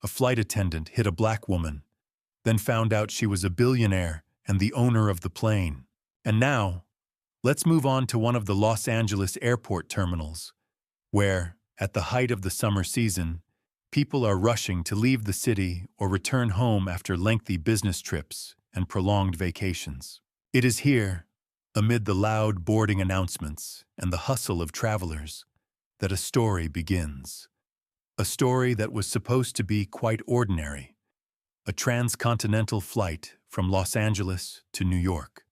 a flight attendant hit a black woman, then found out she was a billionaire and the owner of the plane. And now, let's move on to one of the Los Angeles airport terminals, where, at the height of the summer season, people are rushing to leave the city or return home after lengthy business trips and prolonged vacations. It is here, amid the loud boarding announcements and the hustle of travelers, that a story begins. A story that was supposed to be quite ordinary, a transcontinental flight from Los Angeles to New York.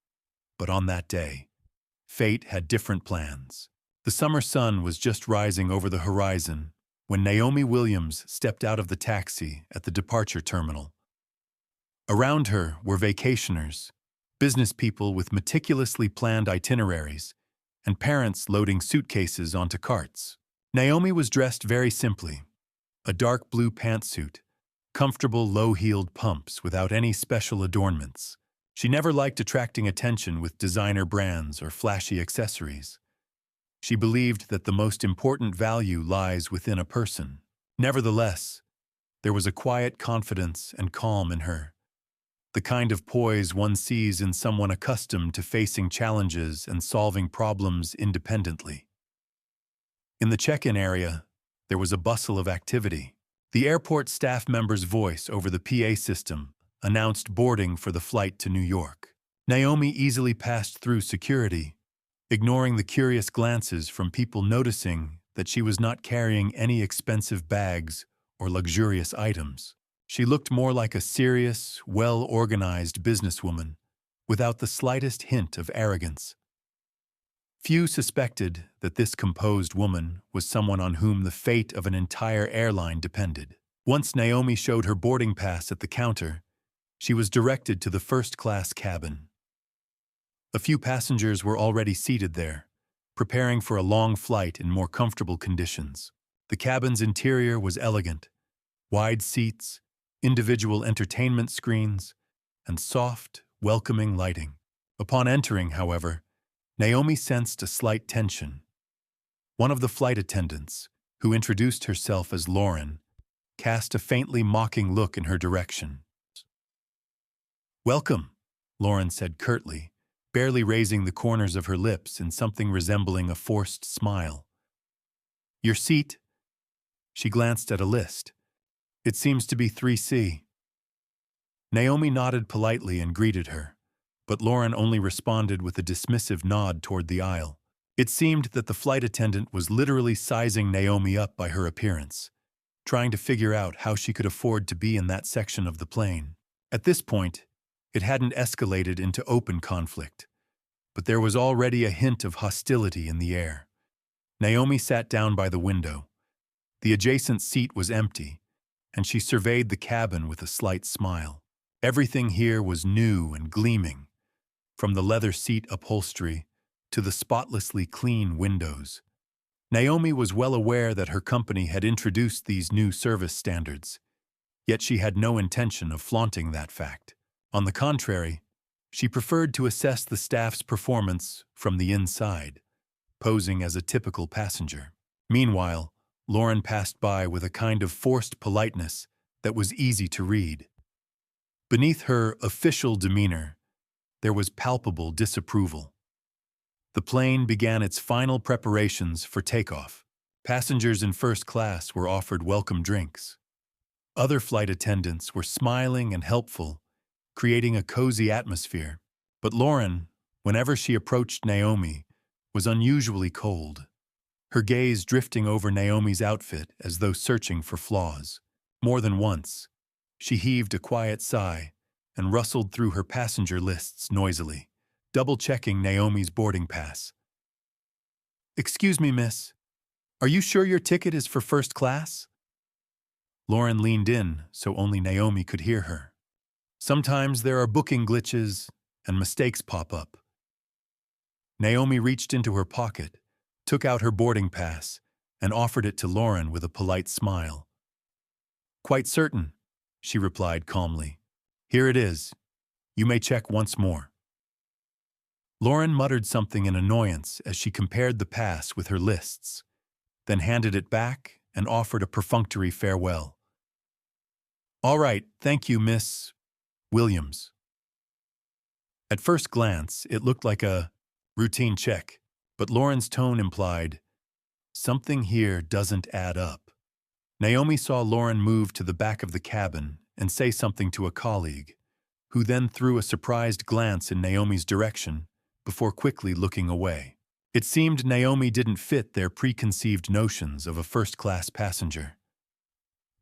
But on that day, fate had different plans. The summer sun was just rising over the horizon when Naomi Williams stepped out of the taxi at the departure terminal. Around her were vacationers, business people with meticulously planned itineraries, and parents loading suitcases onto carts. Naomi was dressed very simply. A dark blue pantsuit, comfortable low-heeled pumps without any special adornments. She never liked attracting attention with designer brands or flashy accessories. She believed that the most important value lies within a person. Nevertheless, there was a quiet confidence and calm in her, the kind of poise one sees in someone accustomed to facing challenges and solving problems independently. In the check-in area, there was a bustle of activity. The airport staff member's voice over the PA system announced boarding for the flight to New York. Naomi easily passed through security, ignoring the curious glances from people noticing that she was not carrying any expensive bags or luxurious items. She looked more like a serious, well-organized businesswoman, without the slightest hint of arrogance. Few suspected that this composed woman was someone on whom the fate of an entire airline depended. Once Naomi showed her boarding pass at the counter, she was directed to the first-class cabin. A few passengers were already seated there, preparing for a long flight in more comfortable conditions. The cabin's interior was elegant, wide seats, individual entertainment screens, and soft, welcoming lighting. Upon entering, however, Naomi sensed a slight tension. One of the flight attendants, who introduced herself as Lauren, cast a faintly mocking look in her direction. "Welcome," Lauren said curtly, barely raising the corners of her lips in something resembling a forced smile. "Your seat?" She glanced at a list. "It seems to be 3C. Naomi nodded politely and greeted her, but Lauren only responded with a dismissive nod toward the aisle. It seemed that the flight attendant was literally sizing Naomi up by her appearance, trying to figure out how she could afford to be in that section of the plane. At this point, it hadn't escalated into open conflict, but there was already a hint of hostility in the air. Naomi sat down by the window. The adjacent seat was empty, and she surveyed the cabin with a slight smile. Everything here was new and gleaming, from the leather seat upholstery to the spotlessly clean windows. Naomi was well aware that her company had introduced these new service standards, yet she had no intention of flaunting that fact. On the contrary, she preferred to assess the staff's performance from the inside, posing as a typical passenger. Meanwhile, Lauren passed by with a kind of forced politeness that was easy to read. Beneath her official demeanor, there was palpable disapproval. The plane began its final preparations for takeoff. Passengers in first class were offered welcome drinks. Other flight attendants were smiling and helpful, creating a cozy atmosphere. But Lauren, whenever she approached Naomi, was unusually cold, her gaze drifting over Naomi's outfit as though searching for flaws. More than once, she heaved a quiet sigh and rustled through her passenger lists noisily, double-checking Naomi's boarding pass. "Excuse me, miss. Are you sure your ticket is for first class?" Lauren leaned in so only Naomi could hear her. "Sometimes there are booking glitches and mistakes pop up." Naomi reached into her pocket, took out her boarding pass, and offered it to Lauren with a polite smile. "Quite certain," she replied calmly. "Here it is. You may check once more." Lauren muttered something in annoyance as she compared the pass with her lists, then handed it back and offered a perfunctory farewell. All right, thank you, Miss Williams. At first glance, it looked like a routine check, but Lauren's tone implied, something here doesn't add up. Naomi saw Lauren move to the back of the cabin and say something to a colleague, who then threw a surprised glance in Naomi's direction before quickly looking away. It seemed Naomi didn't fit their preconceived notions of a first-class passenger.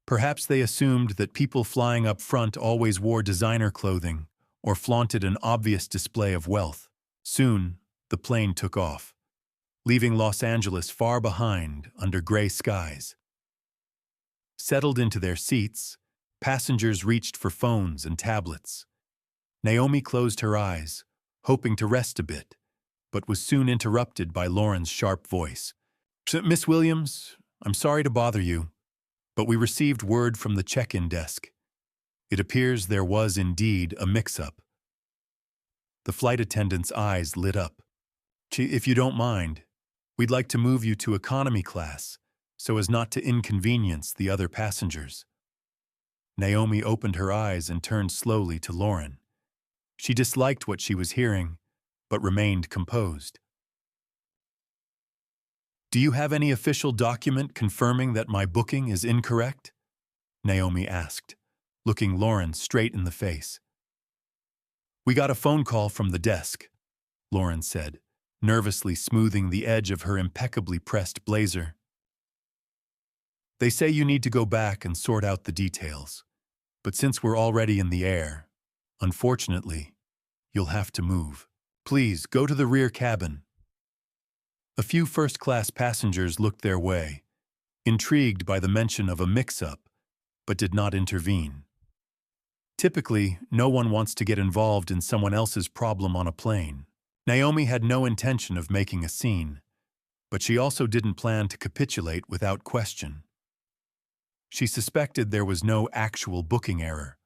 Perhaps they assumed that people flying up front always wore designer clothing or flaunted an obvious display of wealth. Soon, the plane took off, leaving Los Angeles far behind under gray skies. Settled into their seats, passengers reached for phones and tablets. Naomi closed her eyes, hoping to rest a bit, but was soon interrupted by Lauren's sharp voice. Miss Williams, I'm sorry to bother you, but we received word from the check-in desk. It appears there was indeed a mix-up. The flight attendant's eyes lit up. If you don't mind, we'd like to move you to economy class so as not to inconvenience the other passengers. Naomi opened her eyes and turned slowly to Lauren. She disliked what she was hearing, but remained composed. Do you have any official document confirming that my booking is incorrect? Naomi asked, looking Lauren straight in the face. We got a phone call from the desk, Lauren said, nervously smoothing the edge of her impeccably pressed blazer. They say you need to go back and sort out the details, but since we're already in the air, unfortunately, you'll have to move. Please go to the rear cabin. A few first-class passengers looked their way, intrigued by the mention of a mix-up, but did not intervene. Typically, no one wants to get involved in someone else's problem on a plane. Naomi had no intention of making a scene, but she also didn't plan to capitulate without question. She suspected there was no actual booking error,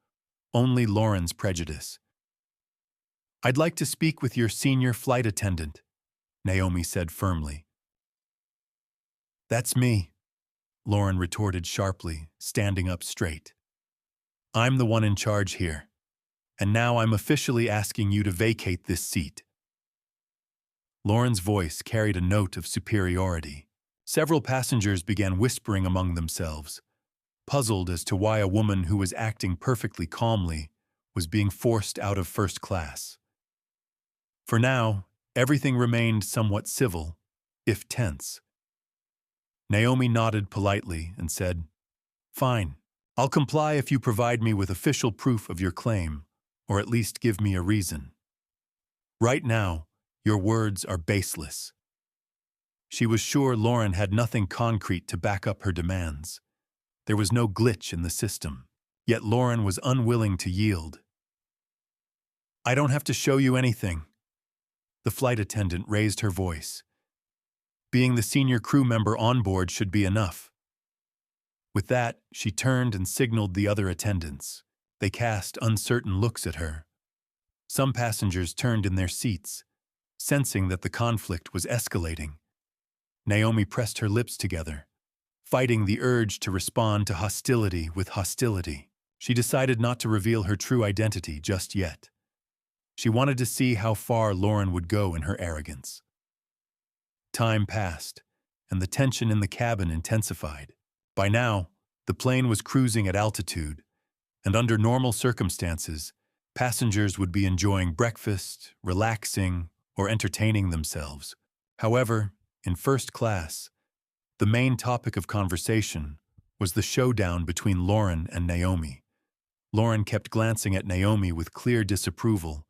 only Lauren's prejudice. I'd like to speak with your senior flight attendant, Naomi said firmly. That's me, Lauren retorted sharply, standing up straight. I'm the one in charge here, and now I'm officially asking you to vacate this seat. Lauren's voice carried a note of superiority. Several passengers began whispering among themselves, puzzled as to why a woman who was acting perfectly calmly was being forced out of first class. For now, everything remained somewhat civil, if tense. Naomi nodded politely and said, Fine, I'll comply if you provide me with official proof of your claim, or at least give me a reason. Right now, your words are baseless. She was sure Lauren had nothing concrete to back up her demands. There was no glitch in the system, yet Lauren was unwilling to yield. I don't have to show you anything. The flight attendant raised her voice. Being the senior crew member on board should be enough. With that, she turned and signaled the other attendants. They cast uncertain looks at her. Some passengers turned in their seats, sensing that the conflict was escalating. Naomi pressed her lips together, fighting the urge to respond to hostility with hostility. She decided not to reveal her true identity just yet. She wanted to see how far Lauren would go in her arrogance. Time passed, and the tension in the cabin intensified. By now, the plane was cruising at altitude, and under normal circumstances, passengers would be enjoying breakfast, relaxing, or entertaining themselves. However, in first class, the main topic of conversation was the showdown between Lauren and Naomi. Lauren kept glancing at Naomi with clear disapproval,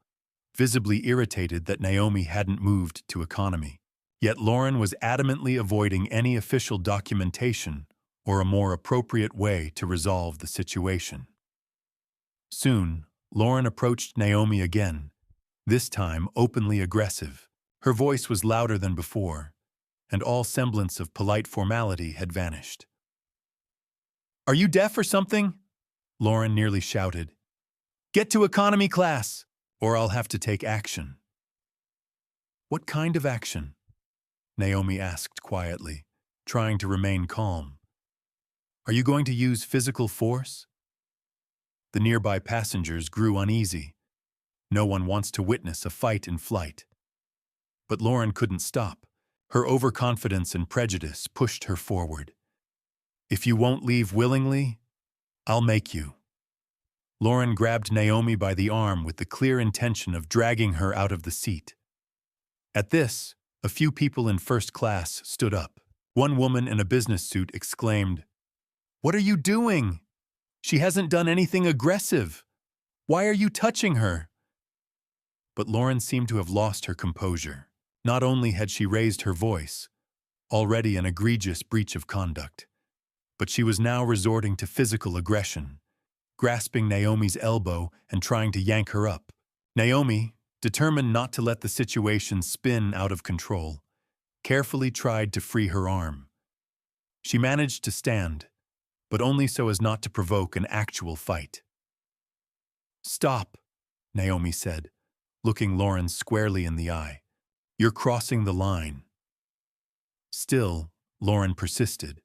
visibly irritated that Naomi hadn't moved to economy. Yet Lauren was adamantly avoiding any official documentation or a more appropriate way to resolve the situation. Soon, Lauren approached Naomi again, this time openly aggressive. Her voice was louder than before, and all semblance of polite formality had vanished. Are you deaf or something? Lauren nearly shouted. Get to economy class, or I'll have to take action. What kind of action? Naomi asked quietly, trying to remain calm. Are you going to use physical force? The nearby passengers grew uneasy. No one wants to witness a fight in flight. But Lauren couldn't stop. Her overconfidence and prejudice pushed her forward. "If you won't leave willingly, I'll make you." Lauren grabbed Naomi by the arm with the clear intention of dragging her out of the seat. At this, a few people in first class stood up. One woman in a business suit exclaimed, "What are you doing? She hasn't done anything aggressive. Why are you touching her?" But Lauren seemed to have lost her composure. Not only had she raised her voice, already an egregious breach of conduct, but she was now resorting to physical aggression, grasping Naomi's elbow and trying to yank her up. Naomi, determined not to let the situation spin out of control, carefully tried to free her arm. She managed to stand, but only so as not to provoke an actual fight. "Stop," Naomi said, looking Lauren squarely in the eye. "You're crossing the line." Still, Lauren persisted.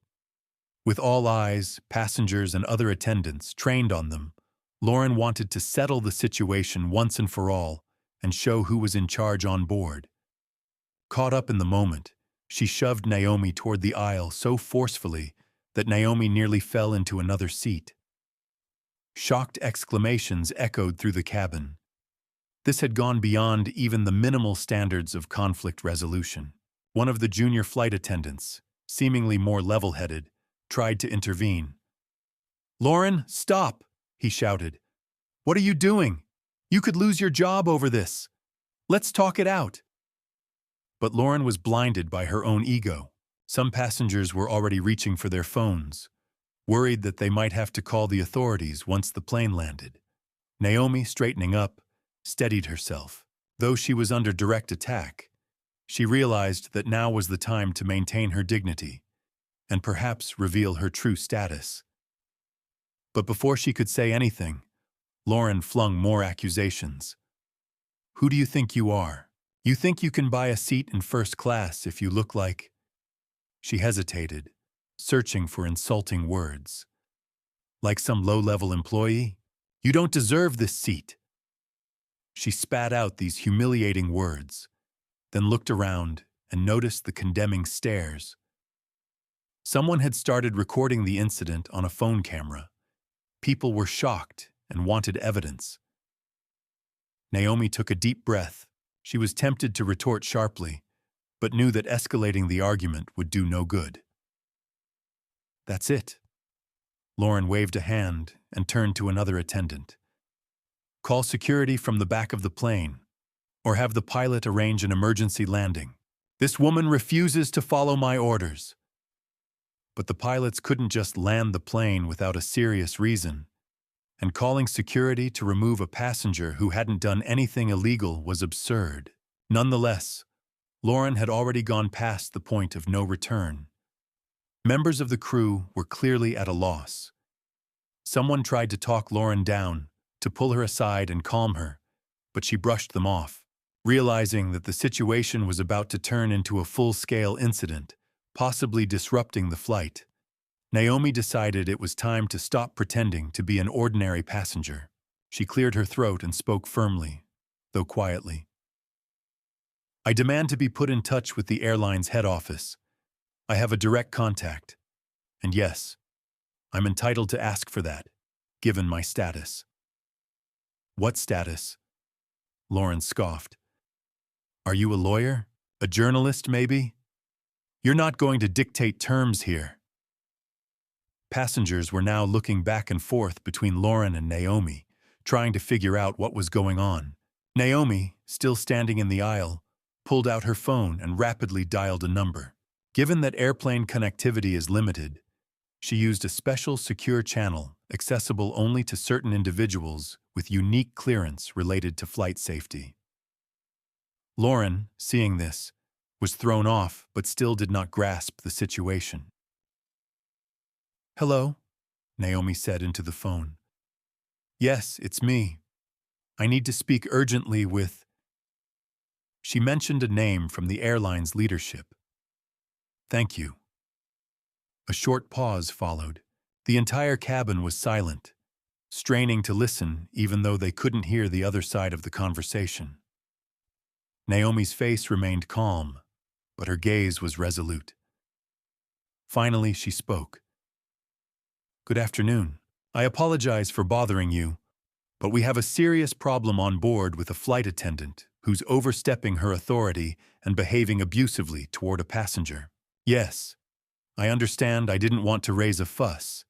With all eyes, passengers, and other attendants trained on them, Lauren wanted to settle the situation once and for all and show who was in charge on board. Caught up in the moment, she shoved Naomi toward the aisle so forcefully that Naomi nearly fell into another seat. Shocked exclamations echoed through the cabin. This had gone beyond even the minimal standards of conflict resolution. One of the junior flight attendants, seemingly more level-headed, tried to intervene. "Lauren, stop!" he shouted. "What are you doing? You could lose your job over this. Let's talk it out." But Lauren was blinded by her own ego. Some passengers were already reaching for their phones, worried that they might have to call the authorities once the plane landed. Naomi, straightening up, steadied herself. Though she was under direct attack, she realized that now was the time to maintain her dignity and perhaps reveal her true status. But before she could say anything, Lauren flung more accusations. "Who do you think you are? You think you can buy a seat in first class if you look like—" She hesitated, searching for insulting words. "Like some low-level employee? You don't deserve this seat." She spat out these humiliating words, then looked around and noticed the condemning stares. Someone had started recording the incident on a phone camera. People were shocked and wanted evidence. Naomi took a deep breath. She was tempted to retort sharply, but knew that escalating the argument would do no good. "That's it." Lauren waved a hand and turned to another attendant. "Call security from the back of the plane, or have the pilot arrange an emergency landing. This woman refuses to follow my orders." But the pilots couldn't just land the plane without a serious reason, and calling security to remove a passenger who hadn't done anything illegal was absurd. Nonetheless, Lauren had already gone past the point of no return. Members of the crew were clearly at a loss. Someone tried to talk Lauren down, to pull her aside and calm her, but she brushed them off. Realizing that the situation was about to turn into a full-scale incident, possibly disrupting the flight, Naomi decided it was time to stop pretending to be an ordinary passenger. She cleared her throat and spoke firmly, though quietly. "I demand to be put in touch with the airline's head office. I have a direct contact. And yes, I'm entitled to ask for that, given my status." "What status?" Lauren scoffed. "Are you a lawyer? A journalist, maybe? You're not going to dictate terms here." Passengers were now looking back and forth between Lauren and Naomi, trying to figure out what was going on. Naomi, still standing in the aisle, pulled out her phone and rapidly dialed a number. Given that airplane connectivity is limited, she used a special secure channel accessible only to certain individuals with unique clearance related to flight safety. Lauren, seeing this, was thrown off but still did not grasp the situation. "Hello," Naomi said into the phone. "Yes, it's me. I need to speak urgently with—" She mentioned a name from the airline's leadership. "Thank you." A short pause followed. The entire cabin was silent, straining to listen even though they couldn't hear the other side of the conversation. Naomi's face remained calm, but her gaze was resolute. Finally, she spoke. "Good afternoon. I apologize for bothering you, but we have a serious problem on board with a flight attendant who's overstepping her authority and behaving abusively toward a passenger. Yes, I understand I didn't want to raise a fuss,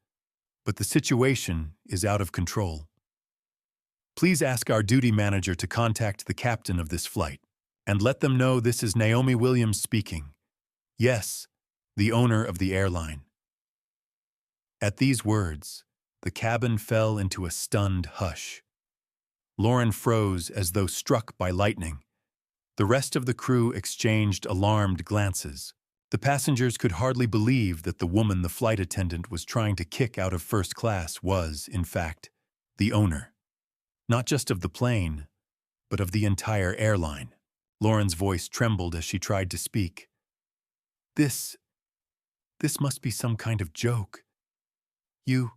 but the situation is out of control. Please ask our duty manager to contact the captain of this flight and let them know this is Naomi Williams speaking. Yes, the owner of the airline." At these words, the cabin fell into a stunned hush. Lauren froze as though struck by lightning. The rest of the crew exchanged alarmed glances. The passengers could hardly believe that the woman the flight attendant was trying to kick out of first class was, in fact, the owner. Not just of the plane, but of the entire airline. Lauren's voice trembled as she tried to speak. This must be some kind of joke. You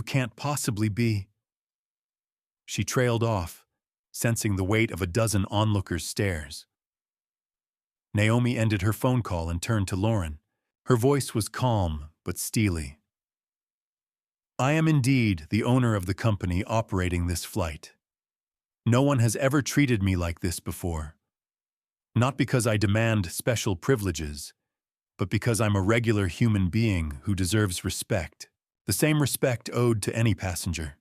can't possibly be." She trailed off, sensing the weight of a dozen onlookers' stares. Naomi ended her phone call and turned to Lauren. Her voice was calm but steely. "I am indeed the owner of the company operating this flight. No one has ever treated me like this before. Not because I demand special privileges, but because I'm a regular human being who deserves respect, the same respect owed to any passenger."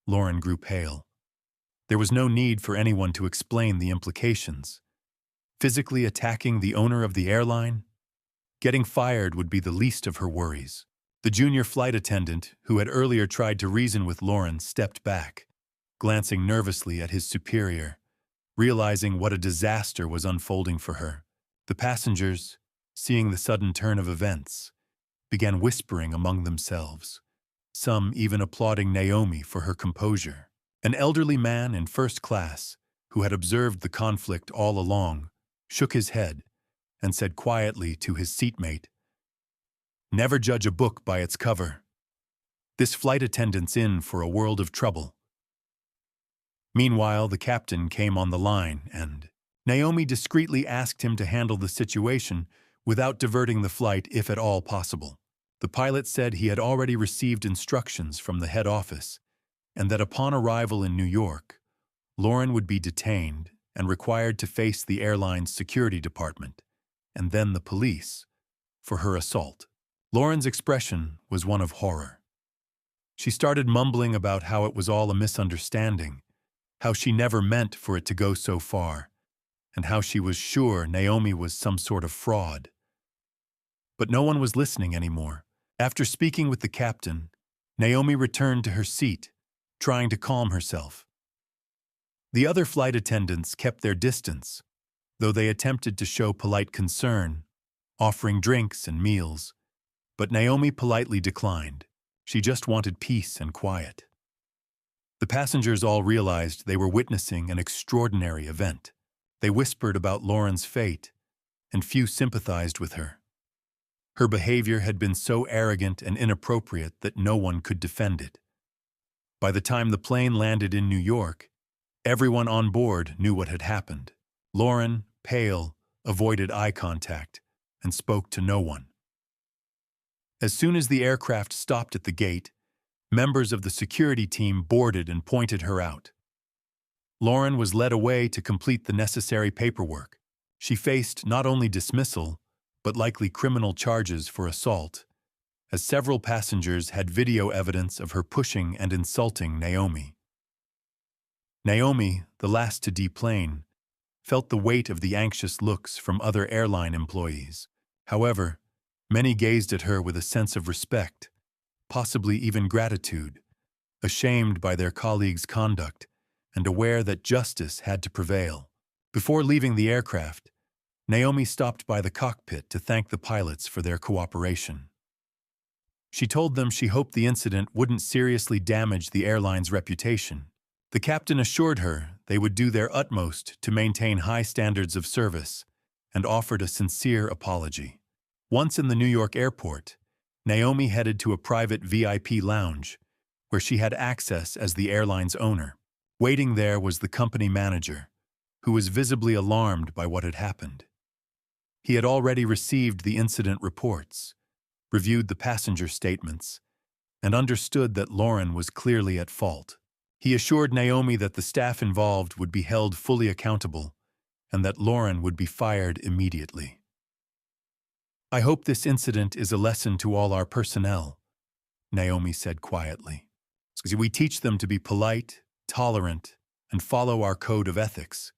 Lauren grew pale. There was no need for anyone to explain the implications. Physically attacking the owner of the airline? Getting fired would be the least of her worries. The junior flight attendant, who had earlier tried to reason with Lauren, stepped back, glancing nervously at his superior, realizing what a disaster was unfolding for her. The passengers, seeing the sudden turn of events, began whispering among themselves, some even applauding Naomi for her composure. An elderly man in first class, who had observed the conflict all along, shook his head and said quietly to his seatmate, "Never judge a book by its cover. This flight attendant's in for a world of trouble." Meanwhile, the captain came on the line and Naomi discreetly asked him to handle the situation without diverting the flight if at all possible. The pilot said he had already received instructions from the head office and that upon arrival in New York, Lauren would be detained and required to face the airline's security department, and then the police, for her assault. Lauren's expression was one of horror. She started mumbling about how it was all a misunderstanding, how she never meant for it to go so far, and how she was sure Naomi was some sort of fraud. But no one was listening anymore. After speaking with the captain, Naomi returned to her seat, trying to calm herself. The other flight attendants kept their distance, though they attempted to show polite concern, offering drinks and meals. But Naomi politely declined. She just wanted peace and quiet. The passengers all realized they were witnessing an extraordinary event. They whispered about Lauren's fate, and few sympathized with her. Her behavior had been so arrogant and inappropriate that no one could defend it. By the time the plane landed in New York, everyone on board knew what had happened. Lauren, pale, avoided eye contact and spoke to no one. As soon as the aircraft stopped at the gate, members of the security team boarded and pointed her out. Lauren was led away to complete the necessary paperwork. She faced not only dismissal, but likely criminal charges for assault, as several passengers had video evidence of her pushing and insulting Naomi. Naomi, the last to deplane, felt the weight of the anxious looks from other airline employees. However, many gazed at her with a sense of respect, possibly even gratitude, ashamed by their colleagues' conduct and aware that justice had to prevail. Before leaving the aircraft, Naomi stopped by the cockpit to thank the pilots for their cooperation. She told them she hoped the incident wouldn't seriously damage the airline's reputation. The captain assured her they would do their utmost to maintain high standards of service and offered a sincere apology. Once in the New York airport, Naomi headed to a private VIP lounge where she had access as the airline's owner. Waiting there was the company manager, who was visibly alarmed by what had happened. He had already received the incident reports, reviewed the passenger statements, and understood that Lauren was clearly at fault. He assured Naomi that the staff involved would be held fully accountable and that Lauren would be fired immediately. "I hope this incident is a lesson to all our personnel," Naomi said quietly. "We teach them to be polite, tolerant, and follow our code of ethics.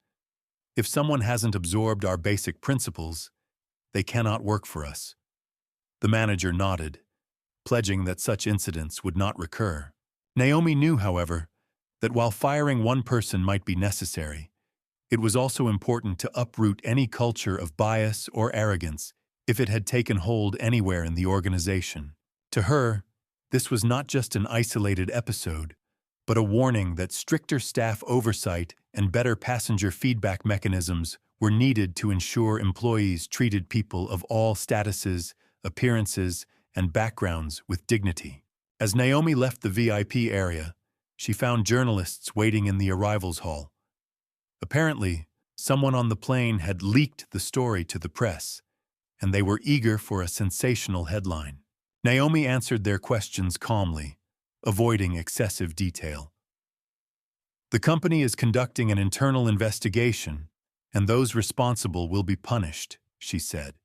If someone hasn't absorbed our basic principles, they cannot work for us." The manager nodded, pledging that such incidents would not recur. Naomi knew, however, that while firing one person might be necessary, it was also important to uproot any culture of bias or arrogance if it had taken hold anywhere in the organization. To her, this was not just an isolated episode, but a warning that stricter staff oversight and better passenger feedback mechanisms were needed to ensure employees treated people of all statuses, appearances, and backgrounds with dignity. As Naomi left the VIP area, she found journalists waiting in the arrivals hall. Apparently, someone on the plane had leaked the story to the press, and they were eager for a sensational headline. Naomi answered their questions calmly, avoiding excessive detail. "The company is conducting an internal investigation, and those responsible will be punished," she said.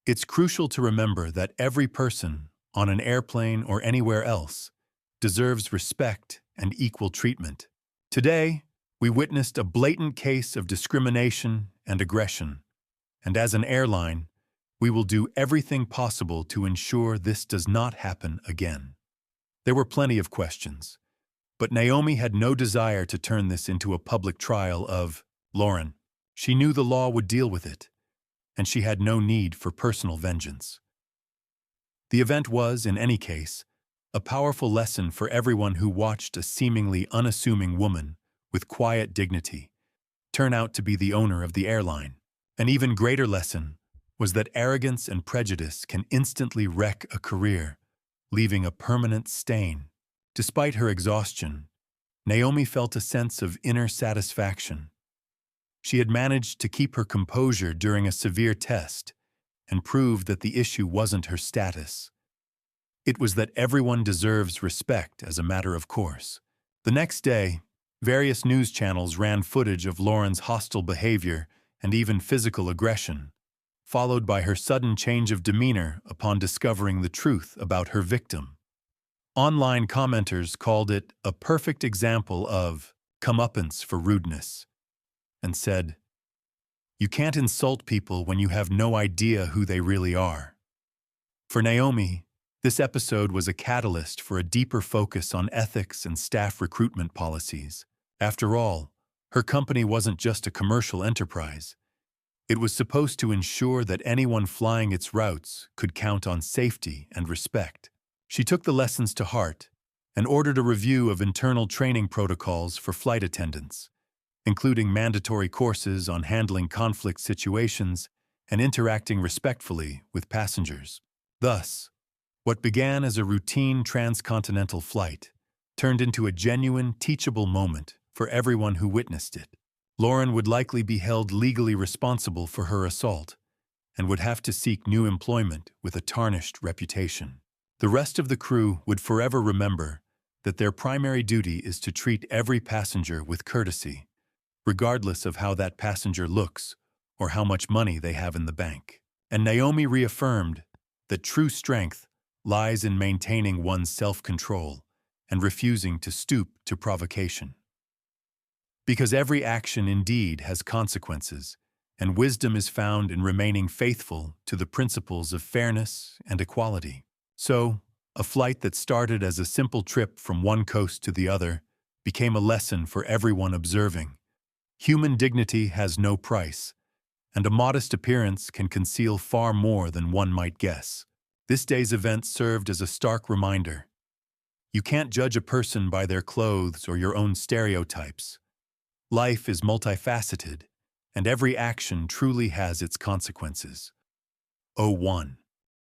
"It's crucial to remember that every person, on an airplane or anywhere else, deserves respect and equal treatment. Today, we witnessed a blatant case of discrimination and aggression, and as an airline, we will do everything possible to ensure this does not happen again." There were plenty of questions, but Naomi had no desire to turn this into a public trial of Lauren. She knew the law would deal with it, and she had no need for personal vengeance. The event was, in any case, a powerful lesson for everyone who watched a seemingly unassuming woman with quiet dignity turn out to be the owner of the airline. An even greater lesson was that arrogance and prejudice can instantly wreck a career, leaving a permanent stain. Despite her exhaustion, Naomi felt a sense of inner satisfaction. She had managed to keep her composure during a severe test and proved that the issue wasn't her status. It was that everyone deserves respect as a matter of course. The next day, various news channels ran footage of Lauren's hostile behavior and even physical aggression, followed by her sudden change of demeanor upon discovering the truth about her victim. Online commenters called it a perfect example of comeuppance for rudeness, and said, "You can't insult people when you have no idea who they really are." For Naomi, this episode was a catalyst for a deeper focus on ethics and staff recruitment policies. After all, her company wasn't just a commercial enterprise. It was supposed to ensure that anyone flying its routes could count on safety and respect. She took the lessons to heart and ordered a review of internal training protocols for flight attendants, including mandatory courses on handling conflict situations and interacting respectfully with passengers. Thus, what began as a routine transcontinental flight turned into a genuine, teachable moment for everyone who witnessed it. Lauren would likely be held legally responsible for her assault and would have to seek new employment with a tarnished reputation. The rest of the crew would forever remember that their primary duty is to treat every passenger with courtesy, regardless of how that passenger looks or how much money they have in the bank. And Naomi reaffirmed that true strength lies in maintaining one's self-control and refusing to stoop to provocation. Because every action indeed has consequences, and wisdom is found in remaining faithful to the principles of fairness and equality. So, a flight that started as a simple trip from one coast to the other became a lesson for everyone observing. Human dignity has no price, and a modest appearance can conceal far more than one might guess. This day's event served as a stark reminder. You can't judge a person by their clothes or your own stereotypes. Life is multifaceted, and every action truly has its consequences. 01.